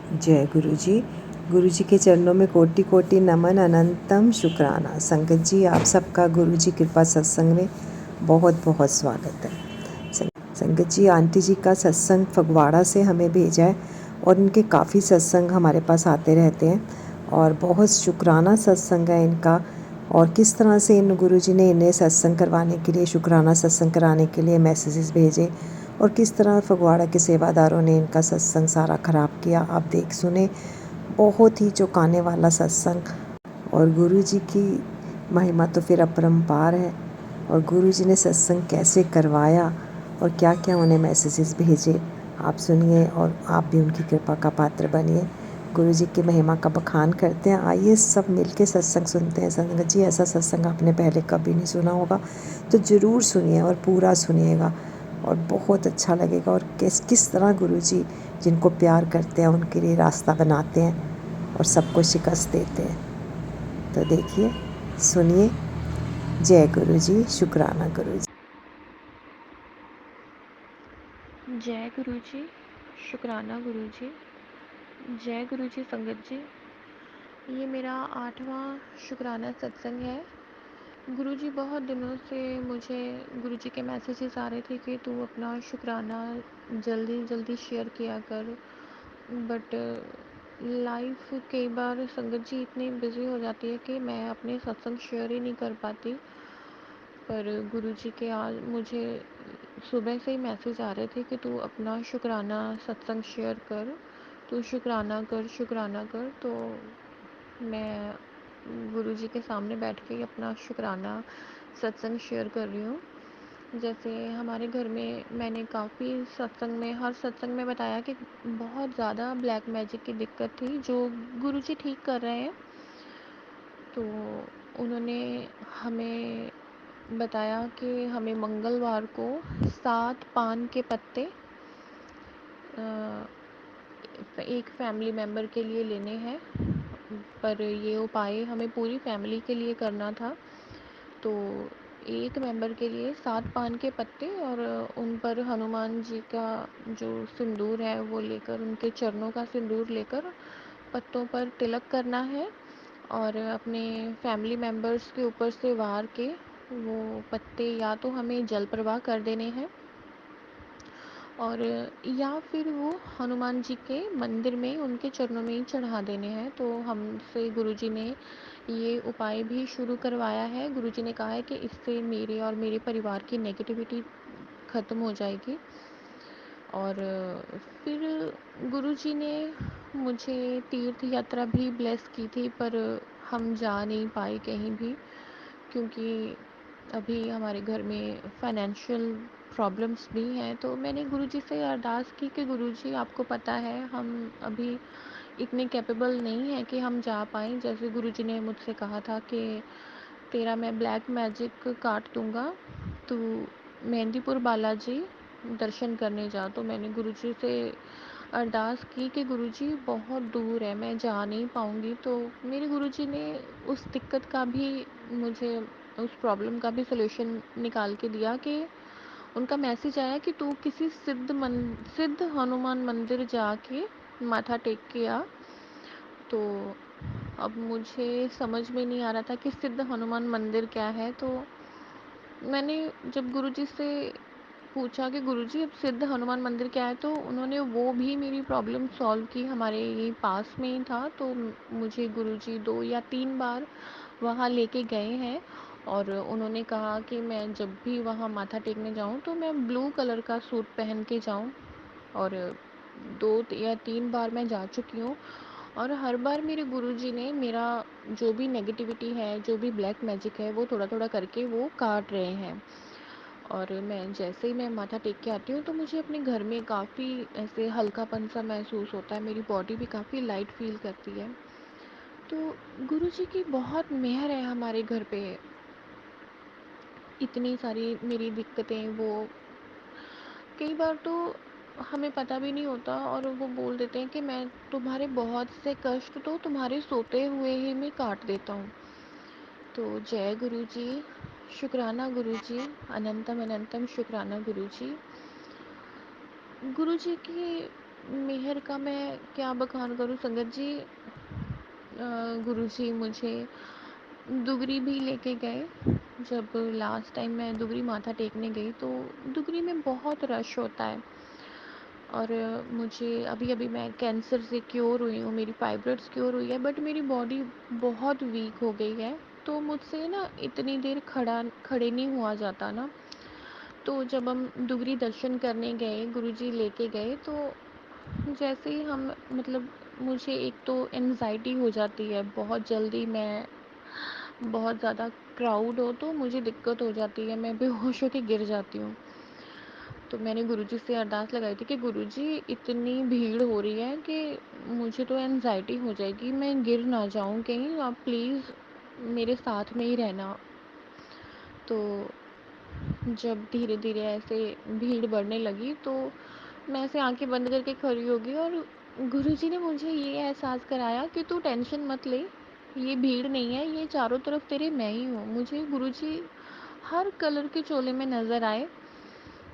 जय गुरु जी। गुरु जी के चरणों में कोटि कोटि नमन, अनंतम शुक्राना। संगत जी, आप सबका गुरु जी कृपा सत्संग में बहुत बहुत स्वागत है। संगत जी, आंटी जी का सत्संग फगवाड़ा से हमें भेजा है और इनके काफ़ी सत्संग हमारे पास आते रहते हैं और बहुत शुक्राना सत्संग है इनका। और किस तरह से इन गुरु जी ने इन्हें सत्संग करवाने के लिए, शुक्राना सत्संग कराने के लिए मैसेजेस भेजे और किस तरह फगवाड़ा के सेवादारों ने इनका सत्संग सारा ख़राब किया, आप देख सुने। बहुत ही चौंकाने वाला सत्संग। और गुरु जी की महिमा तो फिर अपरंपार है। और गुरु जी ने सत्संग कैसे करवाया और क्या क्या उन्हें मैसेजेस भेजे, आप सुनिए और आप भी उनकी कृपा का पात्र बनिए। गुरु जी की महिमा का बखान करते हैं। आइए सब मिलके सत्संग सुनते हैं। संगत जी, ऐसा सत्संग आपने पहले कभी नहीं सुना होगा तो ज़रूर सुनिए और पूरा सुनिएगा और बहुत अच्छा लगेगा। और किस किस तरह गुरु जी जिनको प्यार करते हैं उनके लिए रास्ता बनाते हैं और सबको शिकस्त देते हैं। तो देखिए, सुनिए। जय गुरु जी, शुक्राना गुरु जी। जय गुरु जी, शुक्राना गुरु जी। जय गुरु जी संगत जी। ये मेरा 8वां शुक्राना सत्संग है। गुरु जी बहुत दिनों से मुझे गुरु जी के मैसेजेस आ रहे थे कि तू अपना शुक्राना जल्दी जल्दी शेयर किया कर, बट लाइफ कई बार संगत जी इतनी बिजी हो जाती है कि मैं अपने सत्संग शेयर ही नहीं कर पाती। पर गुरु जी के आज मुझे सुबह से ही मैसेज आ रहे थे कि तू अपना शुक्राना सत्संग शेयर कर, तू शुक्राना कर। तो मैं गुरु जी के सामने बैठ के अपना शुक्राना सत्संग शेयर कर रही हूँ। जैसे हमारे घर में मैंने काफ़ी सत्संग में, हर सत्संग में बताया कि बहुत ज़्यादा ब्लैक मैजिक की दिक्कत थी जो गुरु जी ठीक कर रहे हैं। तो उन्होंने हमें बताया कि हमें मंगलवार को 7 पान के पत्ते एक फैमिली मेम्बर के लिए लेने हैं, पर ये उपाय हमें पूरी फैमिली के लिए करना था। तो एक मेंबर के लिए 7 पान के पत्ते और उन पर हनुमान जी का जो सिंदूर है वो लेकर, उनके चरणों का सिंदूर लेकर पत्तों पर तिलक करना है और अपने फैमिली मेम्बर्स के ऊपर से वार के वो पत्ते या तो हमें जल प्रवाह कर देने हैं और या फिर वो हनुमान जी के मंदिर में उनके चरणों में ही चढ़ा देने हैं। तो हमसे गुरुजी ने ये उपाय भी शुरू करवाया है। गुरुजी ने कहा है कि इससे मेरे और मेरे परिवार की नेगेटिविटी ख़त्म हो जाएगी। और फिर गुरुजी ने मुझे तीर्थ यात्रा भी ब्लेस की थी, पर हम जा नहीं पाए कहीं भी क्योंकि अभी हमारे घर में फाइनेंशियल प्रॉब्लम्स भी हैं। तो मैंने गुरुजी से अरदास की कि गुरुजी, आपको पता है हम अभी इतने कैपेबल नहीं हैं कि हम जा पाएँ। जैसे गुरुजी ने मुझसे कहा था कि तेरा मैं ब्लैक मैजिक काट दूँगा, तू मेहंदीपुर बालाजी दर्शन करने जा। तो मैंने गुरुजी से अरदास की कि गुरुजी बहुत दूर है, मैं जा नहीं पाऊँगी। तो मेरे गुरुजी ने उस दिक्कत का भी मुझे, उस प्रॉब्लम का भी सलूशन निकाल के दिया कि उनका मैसेज आया कि तू किसी सिद्ध हनुमान मंदिर जाके माथा टेक के आ। तो अब मुझे समझ में नहीं आ रहा था कि सिद्ध हनुमान मंदिर क्या है। तो मैंने जब गुरुजी से पूछा कि गुरुजी अब सिद्ध हनुमान मंदिर क्या है, तो उन्होंने वो भी मेरी प्रॉब्लम सॉल्व की। हमारे ये पास में ही था, तो मुझे गुरुजी 2 या 3 बार वहाँ लेके गए हैं और उन्होंने कहा कि मैं जब भी वहाँ माथा टेकने जाऊँ तो मैं ब्लू कलर का सूट पहन के जाऊँ। और 2 या 3 बार मैं जा चुकी हूँ और हर बार मेरे गुरुजी ने मेरा जो भी नेगेटिविटी है, जो भी ब्लैक मैजिक है, वो थोड़ा-थोड़ा करके वो काट रहे हैं। और मैं जैसे ही मैं माथा टेक के आती हूँ तो मुझे अपने घर में काफ़ी ऐसे हल्कापन-सा महसूस होता है, मेरी बॉडी भी काफ़ी लाइट फ़ील करती है। तो गुरुजी की बहुत मेहर है हमारे घर पे। इतनी सारी मेरी दिक्कतें, वो कई बार तो हमें पता भी नहीं होता और वो बोल देते हैं कि मैं तुम्हारे बहुत से कष्ट तो तुम्हारे सोते हुए ही मैं काट देता हूँ। तो जय गुरु जी, शुक्राना गुरु जी, अनंतम अनंतम शुक्राना गुरु जी। गुरु जी की मेहर का मैं क्या बखान करूँ संगत जी। गुरुजी मुझे दुगरी भी लेके गए। जब लास्ट टाइम मैं दुगरी माथा टेकने गई तो दुगरी में बहुत रश होता है, और मुझे अभी-अभी मैं कैंसर से क्योर हुई हूँ, मेरी फाइब्रॉइड्स क्योर हुई है, बट मेरी बॉडी बहुत वीक हो गई है। तो मुझसे ना इतनी देर खड़े नहीं हुआ जाता ना। तो जब हम दुगरी दर्शन करने गए, गुरुजी लेके गए, तो जैसे ही हम मतलब मुझे एक तो एंग्ज़ायटी हो जाती है बहुत जल्दी। मैं बहुत ज़्यादा क्राउड हो तो मुझे दिक्कत हो जाती है, मैं बेहोश होके गिर जाती हूँ। तो मैंने गुरुजी से अरदास लगाई थी कि गुरुजी इतनी भीड़ हो रही है कि मुझे तो एंग्ज़ायटी हो जाएगी, मैं गिर ना जाऊँ कहीं, आप प्लीज़ मेरे साथ में ही रहना। तो जब धीरे-धीरे ऐसे भीड़ बढ़ने लगी तो मैं ऐसे आँखें बंद करके खड़ी हो गई, और गुरुजी ने मुझे ये एहसास कराया कि तू टेंशन मत ले, ये भीड़ नहीं है, ये चारों तरफ तेरे मैं ही हूँ। मुझे गुरुजी हर कलर के चोले में नज़र आए।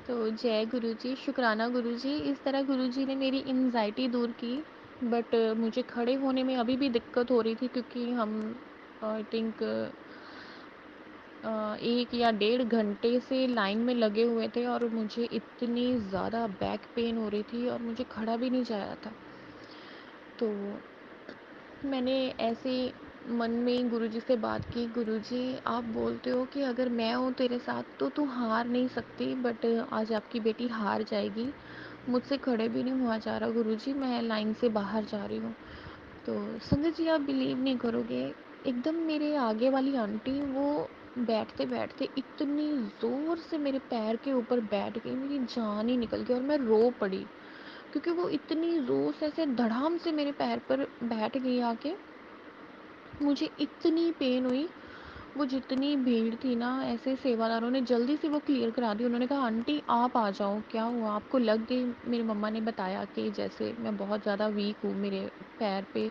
तो जय गुरुजी, शुक्राना गुरुजी, इस तरह गुरुजी ने मेरी एंग्ज़ायटी दूर की। बट मुझे खड़े होने में अभी भी दिक्कत हो रही थी, क्योंकि हम आई थिंक 1 या डेढ़ घंटे से लाइन में लगे हुए थे, और मुझे इतनी ज़्यादा बैक पेन हो रही थी और मुझे खड़ा भी नहीं जा रहा था। तो मैंने ऐसे मन में गुरुजी से बात की, गुरुजी आप बोलते हो कि अगर मैं हूँ तेरे साथ तो तू हार नहीं सकती, बट आज आपकी बेटी हार जाएगी। मुझसे खड़े भी नहीं हुआ जा रहा गुरुजी, मैं लाइन से बाहर जा रही हूँ। तो संगत जी आप बिलीव नहीं करोगे, एकदम मेरे आगे वाली आंटी वो बैठते-बैठते इतनी ज़ोर से मेरे पैर के ऊपर बैठ गई, मेरी जान ही निकल गई और मैं रो पड़ी। क्योंकि वो इतनी ज़ोर से ऐसे धड़ाम से मेरे पैर पर बैठ गई आके, मुझे इतनी पेन हुई। वो जितनी भीड़ थी ना, ऐसे सेवादारों ने जल्दी से वो क्लियर करा दी। उन्होंने कहा आंटी आप आ जाओ, क्या हुआ आपको लग गई? मेरी मम्मा ने बताया कि जैसे मैं बहुत ज़्यादा वीक हूँ, मेरे पैर पे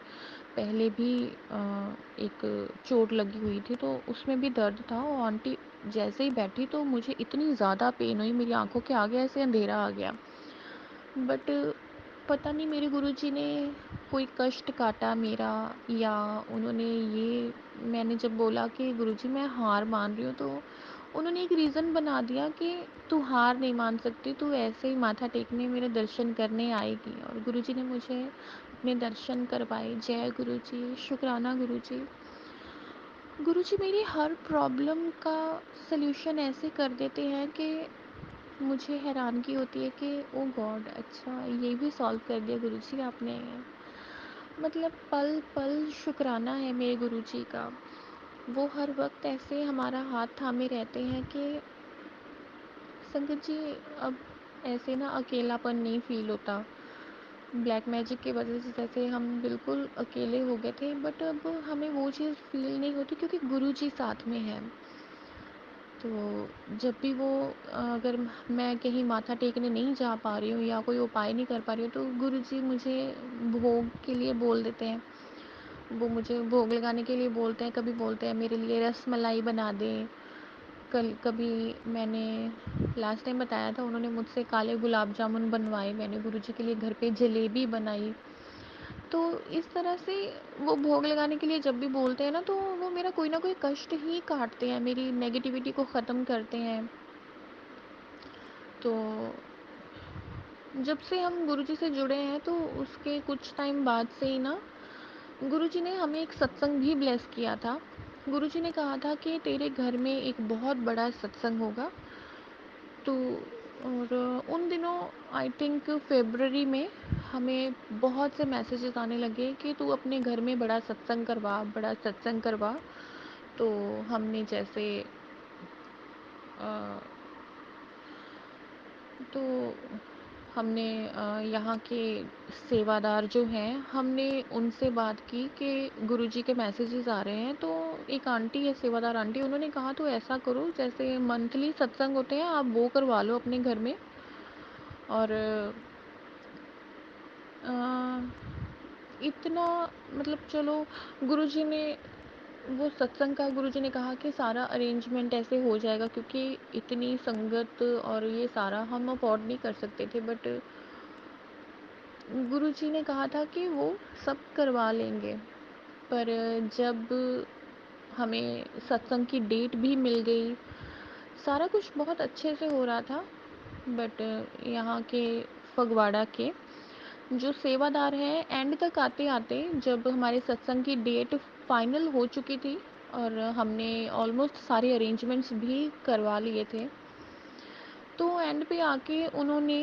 पहले भी एक चोट लगी हुई थी तो उसमें भी दर्द था, और आंटी जैसे ही बैठी तो मुझे इतनी ज़्यादा पेन हुई, मेरी आंखों के आगे ऐसे अंधेरा आ गया। बट पता नहीं मेरे गुरुजी ने कोई कष्ट काटा मेरा, या उन्होंने ये, मैंने जब बोला कि गुरुजी मैं हार मान रही हूँ, तो उन्होंने एक रीज़न बना दिया कि तू हार नहीं मान सकती, तू ऐसे ही माथा टेकने मेरे दर्शन करने आएगी, और गुरुजी ने मुझे अपने दर्शन करवाए। जय गुरुजी, शुक्राना गुरुजी। गुरुजी मेरी हर प्रॉब्लम का सल्यूशन ऐसे कर देते हैं कि मुझे हैरानगी होती है कि ओ गॉड, अच्छा ये भी सॉल्व कर दिया गुरुजी आपने। मतलब पल पल शुक्राना है मेरे गुरुजी का। वो हर वक्त ऐसे हमारा हाथ थामे रहते हैं कि संगत जी अब ऐसे ना अकेलापन नहीं फील होता। ब्लैक मैजिक की वजह से जैसे हम बिल्कुल अकेले हो गए थे, बट अब हमें वो चीज़ फील नहीं होती क्योंकि गुरुजी साथ में है। तो जब भी वो अगर मैं कहीं माथा टेकने नहीं जा पा रही हूँ या कोई उपाय नहीं कर पा रही हूँ, तो गुरुजी मुझे भोग के लिए बोल देते हैं। वो मुझे भोग लगाने के लिए बोलते हैं, कभी बोलते हैं मेरे लिए रसमलाई बना दे। कल कभी मैंने लास्ट टाइम बताया था, उन्होंने मुझसे काले गुलाब जामुन बनवाए, मैंने गुरुजी के लिए घर पे जलेबी बनाई। तो इस तरह से वो भोग लगाने के लिए जब भी बोलते हैं ना, तो वो मेरा कोई ना कोई कष्ट ही काटते हैं, मेरी नेगेटिविटी को ख़त्म करते हैं। तो जब से हम गुरुजी से जुड़े हैं तो उसके कुछ टाइम बाद से ही ना, गुरुजी ने हमें एक सत्संग भी ब्लेस किया था। गुरुजी ने कहा था कि तेरे घर में एक बहुत बड़ा सत्संग होगा। तो और उन दिनों आई थिंक फ़रवरी में हमें बहुत से मैसेजेस आने लगे कि तू अपने घर में बड़ा सत्संग करवा, बड़ा सत्संग करवा। तो हमने जैसे अ, तो हमने यहाँ के सेवादार जो हैं, हमने उनसे बात की कि गुरुजी के मैसेजेस आ रहे हैं। तो एक आंटी है, सेवादार आंटी, उन्होंने कहा तो ऐसा करो, जैसे मंथली सत्संग होते हैं आप वो करवा लो अपने घर में। और अ, इतना मतलब चलो, गुरुजी ने वो सत्संग का गुरुजी ने कहा कि सारा अरेंजमेंट ऐसे हो जाएगा, क्योंकि इतनी संगत और ये सारा हम अफोर्ड नहीं कर सकते थे। बट गुरुजी ने कहा था कि वो सब करवा लेंगे, पर जब हमें सत्संग की डेट भी मिल गई, सारा कुछ बहुत अच्छे से हो रहा था। बट यहाँ के फगवाड़ा के जो सेवादार हैं, एंड तक आते-आते जब हमारे सत्संग की डेट फाइनल हो चुकी थी और हमने ऑलमोस्ट सारे अरेंजमेंट्स भी करवा लिए थे, तो एंड पे आके उन्होंने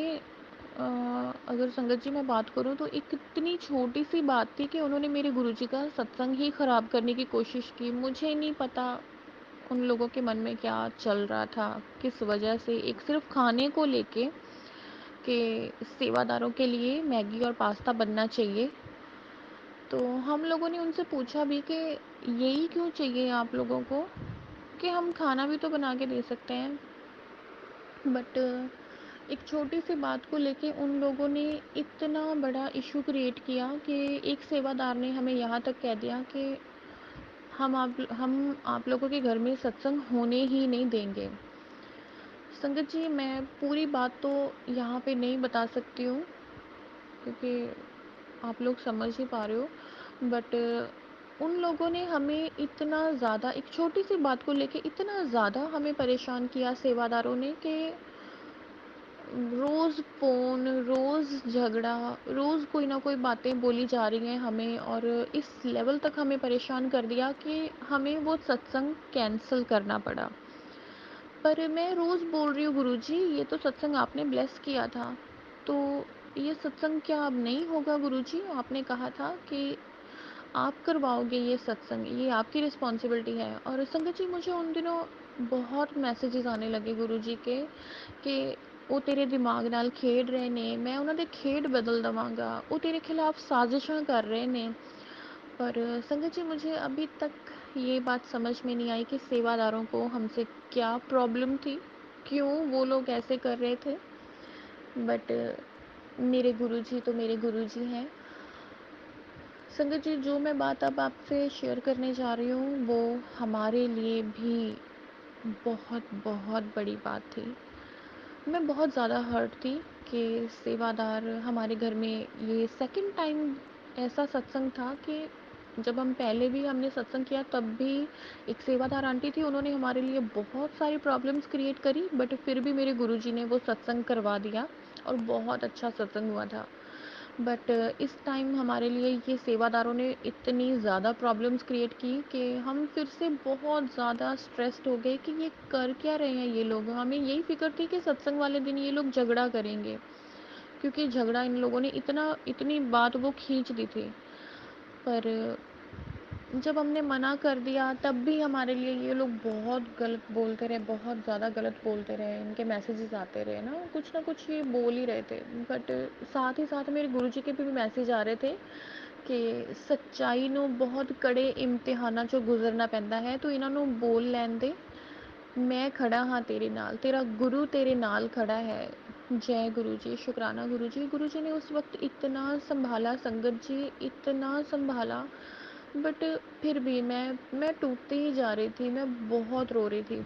अगर संगत जी मैं बात करूँ तो एक इतनी छोटी-सी बात थी कि उन्होंने मेरे गुरुजी का सत्संग ही ख़राब करने की कोशिश की। मुझे नहीं पता उन लोगों के मन में क्या चल रहा था, किस वजह से एक सिर्फ़ खाने को लेके कि सेवादारों के लिए मैगी और पास्ता बनना चाहिए। तो हम लोगों ने उनसे पूछा भी कि यही क्यों चाहिए आप लोगों को, कि हम खाना भी तो बना के दे सकते हैं। बट एक छोटी-सी बात को लेके उन लोगों ने इतना बड़ा इश्यू क्रिएट किया कि एक सेवादार ने हमें यहाँ तक कह दिया कि हम आप लोगों के घर में सत्संग होने ही नहीं देंगे। संगत जी, मैं पूरी बात तो यहाँ पे नहीं बता सकती हूँ, क्योंकि आप लोग समझ ही पा रहे हो। बट उन लोगों ने हमें इतना ज़्यादा एक छोटी-सी बात को लेके इतना ज़्यादा हमें परेशान किया सेवादारों ने कि रोज़ फ़ोन, रोज़ झगड़ा, रोज़ कोई ना कोई बातें बोली जा रही हैं हमें, और इस लेवल तक हमें परेशान कर दिया कि हमें वो सत्संग कैंसल करना पड़ा। पर मैं रोज़ बोल रही हूँ, गुरुजी ये तो सत्संग आपने ब्लेस किया था, तो ये सत्संग क्या अब नहीं होगा गुरुजी? आपने कहा था कि आप करवाओगे ये सत्संग, ये आपकी रिस्पॉन्सिबिलिटी है। और संगत जी, मुझे उन दिनों बहुत मैसेजेस आने लगे गुरुजी के कि ਉਹ ਤੇਰੇ ਦਿਮਾਗ ਨਾਲ ਖੇਡ ਰਹੇ ਨੇ, मैं ਉਹਨਾਂ ਦੇ ਖੇਡ बदल देवांगा, वो तेरे खिलाफ साजिशें कर रहे ने। पर संगत जी, मुझे अभी तक ये बात समझ में नहीं आई कि सेवादारों को हमसे क्या प्रॉब्लम थी, क्यों वो लोग ऐसे कर रहे थे। बट मेरे गुरुजी तो मेरे गुरुजी हैं। संगत जी, जो मैं बात अब आपसे शेयर करने जा रही हूँ वो हमारे लिए भी बहुत बहुत बड़ी बात थी। मैं बहुत ज़्यादा हर्ट थी कि सेवादार हमारे घर में, ये सेकंड टाइम ऐसा सत्संग था कि जब हम पहले भी हमने सत्संग किया तब भी एक सेवादार आंटी थी, उन्होंने हमारे लिए बहुत सारी प्रॉब्लम्स क्रिएट करी, बट फिर भी मेरे गुरुजी ने वो सत्संग करवा दिया और बहुत अच्छा सत्संग हुआ था। बट इस टाइम हमारे लिए ये सेवादारों ने इतनी ज़्यादा प्रॉब्लम्स क्रिएट की कि हम फिर से बहुत ज़्यादा स्ट्रेस्ड हो गए कि ये कर क्या रहे हैं ये लोग। हमें यही फ़िक्र थी कि सत्संग वाले दिन ये लोग झगड़ा करेंगे, क्योंकि झगड़ा इन लोगों ने इतनी बात वो खींच दी थी। पर जब हमने मना कर दिया तब भी हमारे लिए ये लोग बहुत गलत बोलते रहे, बहुत ज़्यादा गलत बोलते रहे। इनके मैसेजेस आते रहे ना कुछ ये बोल ही रहे थे। बट साथ ही साथ मेरे गुरुजी के भी मैसेज आ रहे थे कि सच्चाई ਨੂੰ बहुत कड़े इम्तिहानां चों गुजरना पैंदा है, तो इन्हां ਨੂੰ बोल लैन दे, मैं खड़ा हाँ तेरे नाल, तेरा गुरु तेरे नाल खड़ा है। जय गुरु जी, शुक्राना गुरु जी। गुरु जी ने उस वक्त इतना संभाला संगत जी, इतना संभाला। बट फिर भी मैं टूटती ही जा रही थी, मैं बहुत रो रही थी।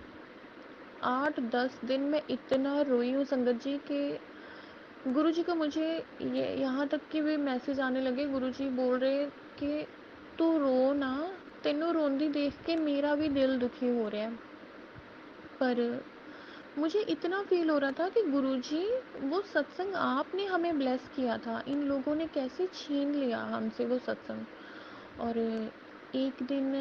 8-10 दिन मैं इतना रोई हूँ संगत जी कि गुरुजी का मुझे ये यहाँ तक कि भी मैसेज आने लगे। गुरुजी बोल रहे कि तू रो ना, तेनू रोंदी देख के मेरा भी दिल दुखी हो रहा है। पर मुझे इतना फ़ील हो रहा था कि गुरुजी, वो सत्संग आपने हमें ब्लेस किया था, इन लोगों ने कैसे छीन लिया हमसे वो सत्संग। और एक दिन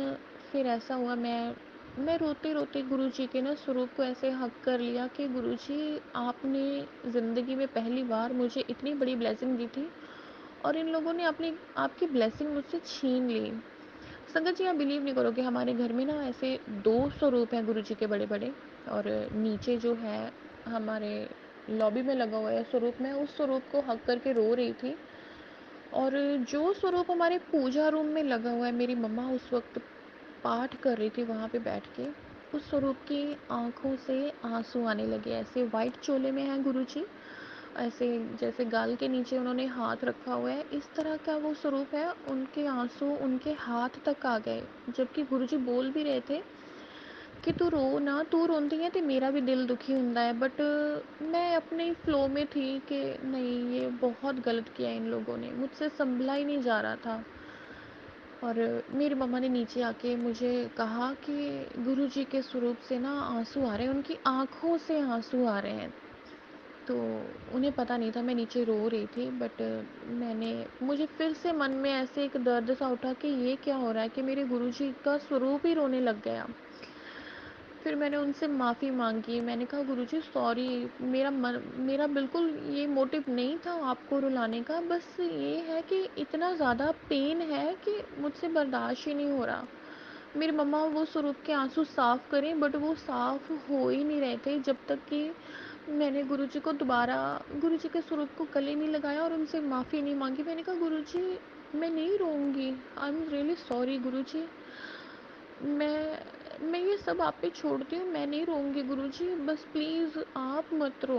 फिर ऐसा हुआ, मैं रोते-रोते गुरुजी के ना स्वरूप को ऐसे हग कर लिया कि गुरुजी, आपने ज़िंदगी में पहली बार मुझे इतनी बड़ी ब्लेसिंग दी थी और इन लोगों ने अपनी आपकी ब्लेसिंग मुझसे छीन ली। संगत जी, आप बिलीव नहीं करोगे, हमारे घर में ना ऐसे 2 स्वरूप हैं गुरुजी के बड़े-बड़े, और नीचे जो है हमारे लॉबी में लगा हुआ है स्वरूप। मैं उस स्वरूप को हग करके रो रही थी। और जो स्वरूप हमारे पूजा रूम में लगा हुआ है, मेरी मम्मा उस वक़्त पाठ कर रही थी वहाँ पे बैठ के, उस स्वरूप की आँखों से आँसू आने लगे। ऐसे वाइट चोले में हैं गुरुजी, ऐसे जैसे गाल के नीचे उन्होंने हाथ रखा हुआ है, इस तरह का वो स्वरूप है। उनके आँसू उनके हाथ तक आ गए, जबकि गुरुजी बोल भी रहे थे ਕਿ ਤੂੰ ਰੋ ਨਾ, ਤੂੰ ਰੋਂਦੀ ਹੈ ਤੇ ਮੇਰਾ ਵੀ ਦਿਲ दुखी ਹੁੰਦਾ है। बट मैं अपने फ्लो में थी कि नहीं, ये बहुत गलत किया इन लोगों ने, मुझसे संभला ही नहीं जा रहा था। और मेरी मम्मा ने नीचे आके मुझे कहा कि गुरुजी के स्वरूप से ना आंसू आ रहे हैं, उनकी आंखों से आंसू आ रहे हैं। तो उन्हें पता नहीं था मैं नीचे रो रही थी। बट मुझे फिर से मन में ऐसे एक दर्द सा उठा कि ये क्या हो रहा है कि मेरे गुरुजी का स्वरूप ही रोने लग गया। फिर मैंने उनसे माफ़ी मांगी। मैंने कहा गुरुजी सॉरी, मेरा बिल्कुल ये मोटिव नहीं था आपको रुलाने का, बस ये है कि इतना ज़्यादा पेन है कि मुझसे बर्दाश्त ही नहीं हो रहा। मेरी मम्मा वो स्वरूप के आंसू साफ़ करें, बट वो साफ़ हो ही नहीं रहे थे जब तक कि मैंने गुरुजी को दोबारा गुरुजी के स्वरूप को गले नहीं लगाया और उनसे माफ़ी नहीं मांगी। मैंने कहा गुरुजी मैं नहीं रोऊंगी, आई एम रियली सॉरी गुरुजी, मैं ये सब आप पे छोड़ती हूँ, मैं नहीं रोऊँगी गुरुजी, बस प्लीज़ आप मत रो।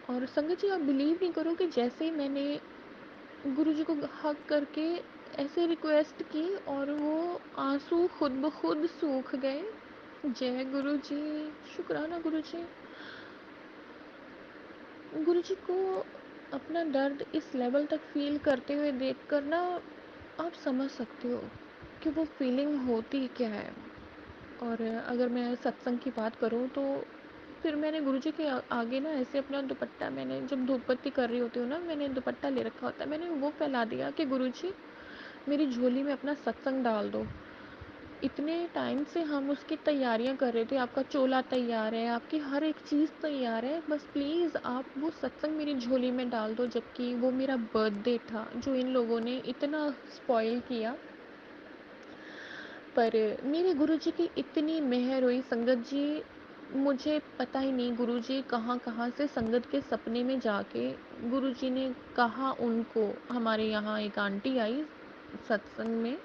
और संगत जी, आप बिलीव नहीं करोगे, जैसे ही मैंने गुरुजी को हग करके ऐसे रिक्वेस्ट की और वो आंसू खुद ब खुद सूख गए। जय गुरुजी, शुक्राना गुरुजी। गुरुजी को अपना दर्द इस लेवल तक फ़ील करते हुए देखकर ना आप समझ सकते हो कि वो फीलिंग होती क्या है। और अगर मैं सत्संग की बात करूँ तो फिर मैंने गुरुजी के आगे ना ऐसे अपना दुपट्टा, मैंने जब धूप बत्ती कर रही होती हूँ ना, मैंने दुपट्टा ले रखा होता है, मैंने वो फैला दिया कि गुरुजी मेरी झोली में अपना सत्संग डाल दो। इतने टाइम से हम उसकी तैयारियां कर रहे थे, आपका चोला तैयार है, आपकी हर एक चीज़ तैयार है, बस प्लीज़ आप वो सत्संग मेरी झोली में डाल दो। जबकि वो मेरा बर्थडे था जो इन लोगों ने इतना स्पॉइल किया। पर मेरे गुरुजी की इतनी मेहर हुई संगत जी, मुझे पता ही नहीं गुरुजी कहाँ कहाँ से संगत के सपने में जाके गुरुजी ने कहा उनको, हमारे यहाँ एक आंटी आई सत्संग में,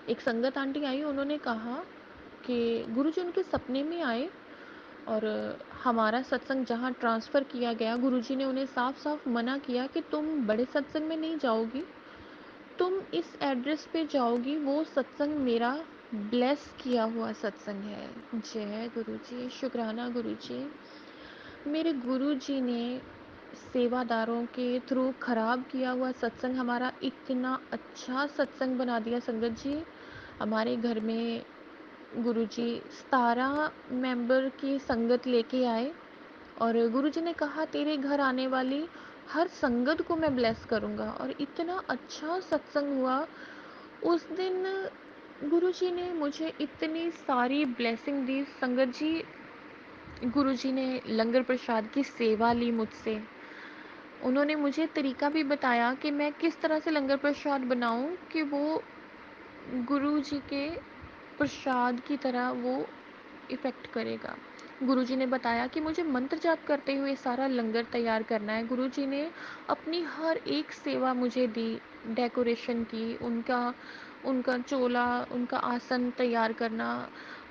एक संगत आंटी आई, उन्होंने कहा कि गुरुजी उनके सपने में आए और हमारा सत्संग जहाँ ट्रांसफ़र किया गया, गुरुजी ने उन्हें साफ साफ मना किया कि तुम बड़े सत्संग में नहीं जाओगी, तुम इस एड्रेस पे जाओगी, वो सत्संग मेरा ब्लेस किया हुआ सत्संग है। जय गुरुजी, शुक्राना गुरुजी। मेरे गुरुजी ने सेवादारों के थ्रू खराब किया हुआ सत्संग हमारा इतना अच्छा सत्संग बना दिया संगत जी। हमारे घर में गुरुजी 17 मेंबर की संगत लेके आए और गुरुजी ने कहा तेरे घर आने वाली हर संगत को मैं ब्लेस करूँगा। और इतना अच्छा सत्संग हुआ उस दिन। गुरुजी ने मुझे इतनी सारी ब्लेसिंग दी संगत जी। गुरुजी ने लंगर प्रसाद की सेवा ली मुझसे। उन्होंने मुझे तरीका भी बताया कि मैं किस तरह से लंगर प्रसाद बनाऊं कि वो गुरुजी के प्रसाद की तरह वो इफ़ेक्ट करेगा। गुरुजी ने बताया कि मुझे मंत्र जाप करते हुए सारा लंगर तैयार करना है। गुरुजी ने अपनी हर एक सेवा मुझे दी, डेकोरेशन की, उनका उनका चोला, उनका आसन तैयार करना,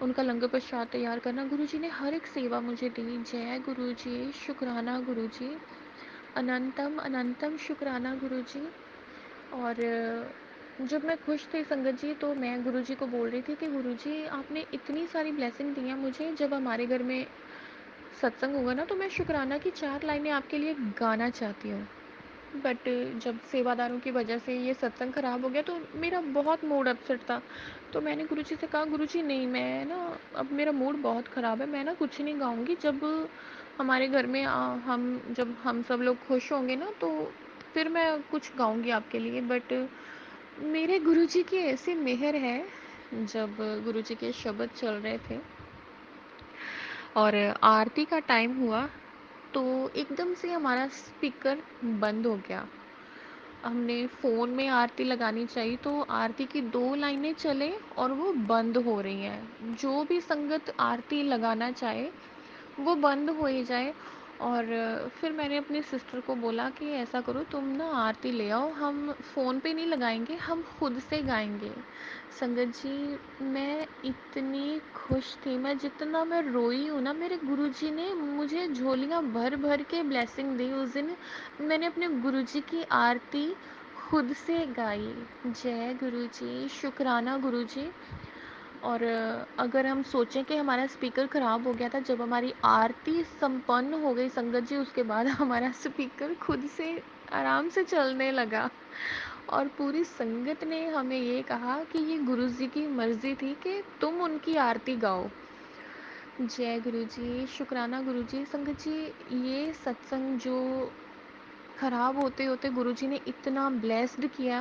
उनका लंगर प्रसाद तैयार करना, गुरुजी ने हर एक सेवा मुझे दी। जय गुरुजी, शुक्राना गुरुजी, अनंतम अनंतम शुक्राना गुरुजी। और जब मैं खुश थी संगत जी, तो मैं गुरुजी को बोल रही थी कि गुरुजी आपने इतनी सारी ब्लेसिंग दी है मुझे, जब हमारे घर में सत्संग होगा ना तो मैं शुक्राना की 4 लाइनें आपके लिए गाना चाहती हूँ। बट जब सेवादारों की वजह से ये सत्संग ख़राब हो गया तो मेरा बहुत मूड अपसेट था। तो मैंने गुरुजी से कहा गुरुजी नहीं, मैं ना अब मेरा मूड बहुत ख़राब है, मैं ना कुछ नहीं गाऊँगी। जब हमारे घर में जब हम सब लोग खुश होंगे ना तो फिर मैं कुछ गाऊँगी आपके लिए। बट मेरे गुरुजी की ऐसी मेहर है, जब गुरुजी के शब्द चल रहे थे और आरती का टाइम हुआ तो एकदम से हमारा स्पीकर बंद हो गया। हमने फ़ोन में आरती लगानी चाहिए तो आरती की 2 लाइनें चले और वो बंद हो रही हैं। जो भी संगत आरती लगाना चाहे वो बंद हो ही जाए। और फिर मैंने अपनी सिस्टर को बोला कि ऐसा करो तुम ना आरती ले आओ, हम फ़ोन पे नहीं लगाएंगे, हम खुद से गाएंगे। संगत जी, मैं इतनी खुश थी, जितना मैं रोई हूँ ना, मेरे गुरुजी ने मुझे झोलियाँ भर भर के ब्लेसिंग दी उस दिन। मैंने अपने गुरुजी की आरती खुद से गाई। जय गुरुजी, शुक्राना गुरुजी। और अगर हम सोचें कि हमारा स्पीकर ख़राब हो गया था, जब हमारी आरती संपन्न हो गई संगत जी, उसके बाद हमारा स्पीकर खुद से आराम से चलने लगा और पूरी संगत ने हमें ये कहा कि ये गुरु जी की मर्ज़ी थी कि तुम उनकी आरती गाओ। जय गुरु जी, शुक्राना गुरु जी। संगत जी, ये सत्संग जो ख़राब होते-होते गुरु जी ने इतना ब्लेस्ड किया,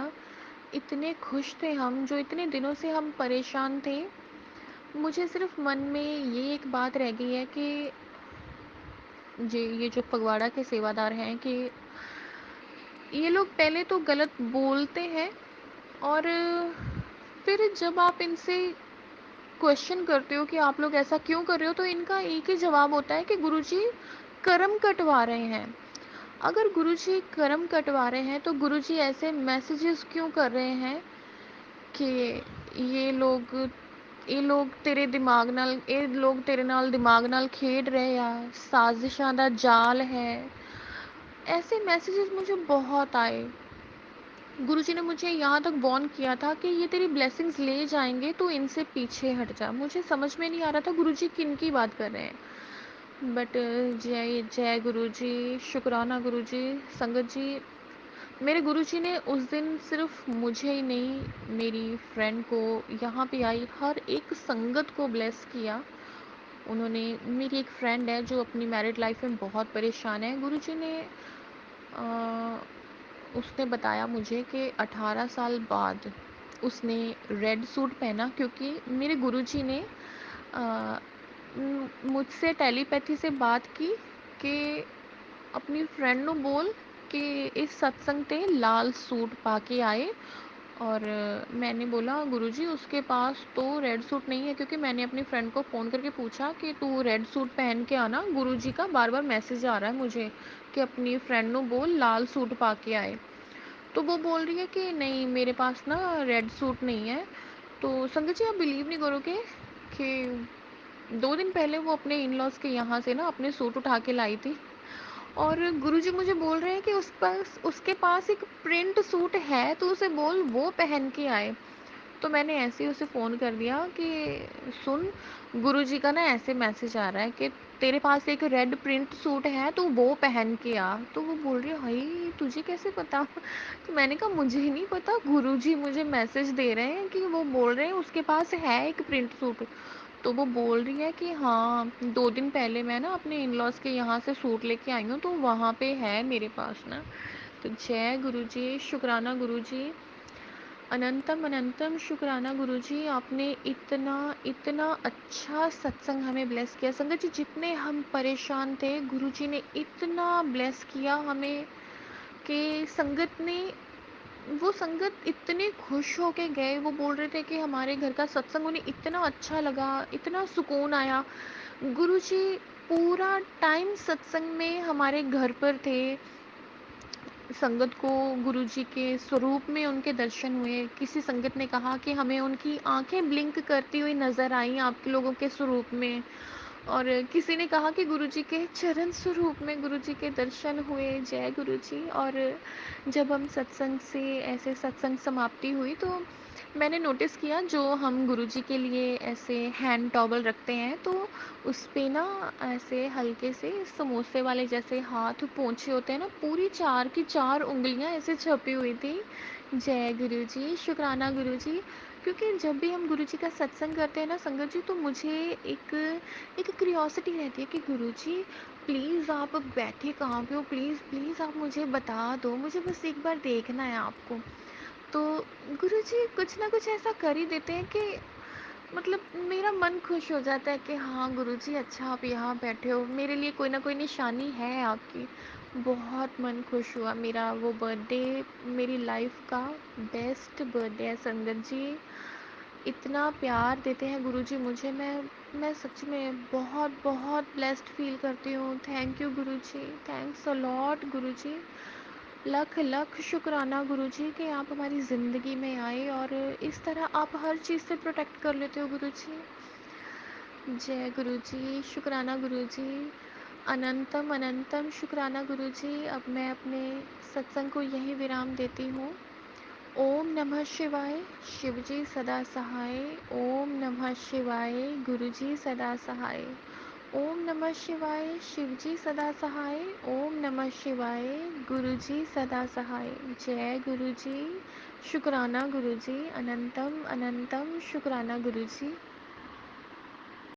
इतने खुश थे हम, जो इतने दिनों से हम परेशान थे। मुझे सिर्फ मन में ये एक बात रह गई है कि ये जो फगवाड़ा के सेवादार हैं, कि ये लोग पहले तो गलत बोलते हैं और फिर जब आप इनसे क्वेश्चन करते हो कि आप लोग ऐसा क्यों कर रहे हो, तो इनका एक ही जवाब होता है कि गुरुजी कर्म कटवा रहे हैं। अगर गुरुजी कर्म कटवा रहे हैं तो गुरुजी ऐसे मैसेजेस क्यों कर रहे हैं कि ये लोग ਇਹ ਲੋਕ ਤੇਰੇ ਦਿਮਾਗ ਨਾਲ ਇਹ ਲੋਕ ਤੇਰੇ ਨਾਲ ਦਿਮਾਗ ਨਾਲ खेड रहे ਆ साजिशा ਦਾ जाल है। ऐसे मैसेजेस मुझे बहुत आए। गुरुजी ने मुझे यहाँ तक वार्न किया था कि ये तेरी ब्लेसिंग्स ले जाएंगे, तो इनसे पीछे हट जा। मुझे समझ में नहीं आ रहा था गुरुजी किन की बात कर रहे हैं, बट जय जय गुरुजी, शुक्राना गुरुजी। संगत जी, मेरे गुरुजी ने उस दिन सिर्फ मुझे ही नहीं, मेरी फ्रेंड को, यहाँ पे आई हर एक संगत को ब्लेस किया। उन्होंने, मेरी एक फ्रेंड है जो अपनी मैरिड लाइफ में बहुत परेशान है, गुरुजी ने उसने बताया मुझे कि 18 साल बाद उसने रेड सूट पहना, क्योंकि मेरे गुरुजी ने मुझसे टेलीपैथी से बात की कि अपनी फ्रेंड ਨੂੰ बोल कि इस सत्संग ते लाल सूट पा के आए। और मैंने बोला गुरुजी उसके पास तो रेड सूट नहीं है, क्योंकि मैंने अपनी फ्रेंड को फ़ोन करके पूछा कि तू रेड सूट पहन के आना, गुरुजी का बार बार मैसेज आ रहा है मुझे कि अपनी फ्रेंड ਨੂੰ बोल लाल सूट पा के आए। तो वो बोल रही है कि नहीं मेरे पास ना रेड सूट नहीं है। तो संगत जी, आप बिलीव नहीं करोगे कि 2 दिन पहले वो अपने इन लॉज के यहाँ से ना अपने सूट उठा के लाई थी, और गुरुजी मुझे बोल रहे हैं कि उसके पास एक प्रिंट सूट है, तो उसे बोल वो पहन के आए। तो मैंने ऐसे ही उसे फ़ोन कर दिया कि सुन, गुरुजी का ना ऐसे मैसेज आ रहा है कि तेरे पास एक रेड प्रिंट सूट है, तो वो पहन के आ। तो वो बोल रही है हाय तुझे कैसे पता? तो मैंने कहा मुझे ही नहीं पता, गुरुजी मुझे मैसेज दे रहे हैं कि वो बोल रहे हैं उसके पास है एक प्रिंट सूट। तो वो बोल रही है कि हाँ 2 दिन पहले मैं ना अपने इन लॉज के यहाँ से सूट लेके आई हूँ, तो वहाँ पे है मेरे पास ना। तो जय गुरुजी, शुक्राना गुरुजी, अनंतम अनंतम शुक्राना गुरुजी। आपने इतना इतना अच्छा सत्संग हमें ब्लेस किया। संगत जी, जितने हम परेशान थे गुरुजी ने इतना ब्लेस किया हमें कि संगत ने, वो संगत इतने खुश होके गए। वो बोल रहे थे कि हमारे घर का सत्संग उन्हें इतना अच्छा लगा, इतना सुकून आया। गुरुजी पूरा टाइम सत्संग में हमारे घर पर थे। संगत को गुरुजी के स्वरूप में उनके दर्शन हुए। किसी संगत ने कहा कि हमें उनकी आंखें ब्लिंक करती हुई नज़र आई आप लोगों के स्वरूप में। और किसी ने कहा कि गुरुजी के चरण स्वरूप में गुरुजी के दर्शन हुए। जय गुरुजी। और जब हम सत्संग से ऐसे सत्संग समाप्ति हुई, तो मैंने नोटिस किया जो हम गुरुजी के लिए ऐसे हैंड टॉवल रखते हैं, तो उस पे ना ऐसे हल्के से समोसे वाले जैसे हाथ पोंछे होते हैं ना, पूरी 4 की 4 उँगलियाँ ऐसे छपी हुई थी। जय गुरुजी, शुक्राना गुरुजी। क्योंकि जब भी हम गुरुजी का सत्संग करते हैं ना संगत जी, तो मुझे एक एक क्यूरियोसिटी रहती है कि गुरुजी प्लीज़ आप बैठे कहाँ पे हो, प्लीज़ प्लीज़ आप मुझे बता दो, मुझे बस एक बार देखना है आपको। तो गुरुजी कुछ ना कुछ ऐसा कर ही देते हैं कि मतलब मेरा मन खुश हो जाता है कि हाँ गुरुजी, अच्छा आप यहाँ बैठे हो, मेरे लिए कोई ना कोई निशानी है आपकी। बहुत मन खुश हुआ मेरा। वो बर्थडे मेरी लाइफ का बेस्ट बर्थडे है संगत जी। इतना प्यार देते हैं गुरुजी मुझे, मैं सच में बहुत बहुत ब्लेस्ड फील करती हूँ। Thank you Guruji, thanks a lot Guruji. लख लख शुक्राना गुरुजी कि आप हमारी ज़िंदगी में आए और इस तरह आप हर चीज़ से प्रोटेक्ट कर लेते हो गुरुजी। जय गुरुजी, शुक्राना गुरुजी, अनंतम अनंतम शुक्राना गुरुजी। अब मैं अपने सत्संग को यहीं विराम देती हूँ। ओम नमः शिवाय, शिवजी सदा सहाय। ओम नमः शिवाय, गुरुजी सदा सहाय। ओम नमः शिवाय, शिवजी सदा सहाय। ओम नमः शिवाय, गुरुजी सदा सहाय। जय गुरुजी, शुक्राना गुरुजी, अनंतम अनंतम शुक्राना गुरुजी।